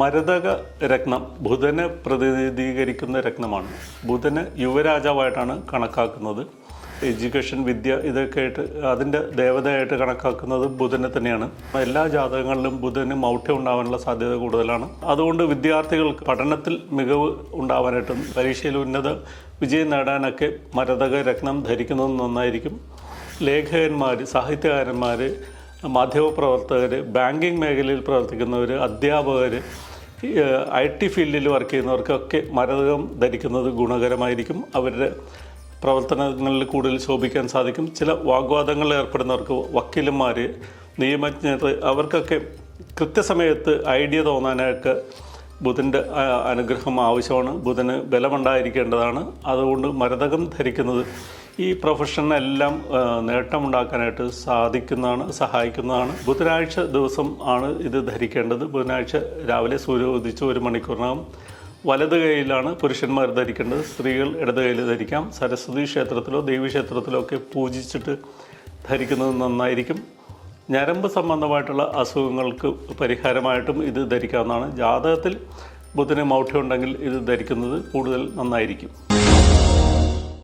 മരതക രത്നം ബുധനെ പ്രതിനിധീകരിക്കുന്ന രത്നമാണ്. ബുധന് യുവരാജാവായിട്ടാണ് കണക്കാക്കുന്നത്. എഡ്യൂക്കേഷൻ, വിദ്യ ഇതൊക്കെ ആയിട്ട് അതിൻ്റെ ദേവതയായിട്ട് കണക്കാക്കുന്നത് ബുധനെ തന്നെയാണ്. എല്ലാ ജാതകങ്ങളിലും ബുധന് മൗഢ്യം ഉണ്ടാവാനുള്ള സാധ്യത കൂടുതലാണ്. അതുകൊണ്ട് വിദ്യാർത്ഥികൾക്ക് പഠനത്തിൽ മികവ് ഉണ്ടാവാനായിട്ടും പരീക്ഷയിൽ ഉന്നത വിജയം നേടാനൊക്കെ മരതക രത്നം ധരിക്കുന്നത് നന്നായിരിക്കും. ലേഖകന്മാർ, സാഹിത്യകാരന്മാർ, മാധ്യമപ്രവർത്തകർ, ബാങ്കിങ് മേഖലയിൽ പ്രവർത്തിക്കുന്നവർ, അധ്യാപകർ, IT ഫീൽഡിൽ വർക്ക് ചെയ്യുന്നവർക്കൊക്കെ മരതകം ധരിക്കുന്നത് ഗുണകരമായിരിക്കും. അവരുടെ പ്രവർത്തനങ്ങളിൽ കൂടുതൽ ശോഭിക്കാൻ സാധിക്കും. ചില വാഗ്വാദങ്ങളിൽ ഏർപ്പെടുന്നവർക്ക്, വക്കീലന്മാർ, നിയമജ്ഞർ, അവർക്കൊക്കെ കൃത്യസമയത്ത് ഐഡിയ തോന്നാനൊക്കെ ബുധൻ്റെ അനുഗ്രഹം ആവശ്യമാണ്. ബുധന് ബലമുണ്ടായിരിക്കേണ്ടതാണ്. അതുകൊണ്ട് മരതകം ധരിക്കുന്നത് ഈ പ്രൊഫഷനെല്ലാം നേട്ടമുണ്ടാക്കാനായിട്ട് സഹായിക്കുന്നതാണ്. ബുധനാഴ്ച ദിവസം ആണ് ഇത് ധരിക്കേണ്ടത്. ബുധനാഴ്ച രാവിലെ സൂര്യൻ ഉദിച്ച് 1 മണിക്കൂറിനകം വലത് കൈയിലാണ് പുരുഷന്മാർ ധരിക്കേണ്ടത്. സ്ത്രീകൾ ഇടത് കൈയിൽ ധരിക്കാം. സരസ്വതി ക്ഷേത്രത്തിലോ ദേവീക്ഷേത്രത്തിലോ ഒക്കെ പൂജിച്ചിട്ട് ധരിക്കുന്നത് നന്നായിരിക്കും. ഞരമ്പ് സംബന്ധമായിട്ടുള്ള അസുഖങ്ങൾക്ക് പരിഹാരമായിട്ടും ഇത് ധരിക്കാവുന്നതാണ്. ജാതകത്തിൽ ബുധന് മൗഢ്യം ഉണ്ടെങ്കിൽ ഇത് ധരിക്കുന്നത് കൂടുതൽ നന്നായിരിക്കും.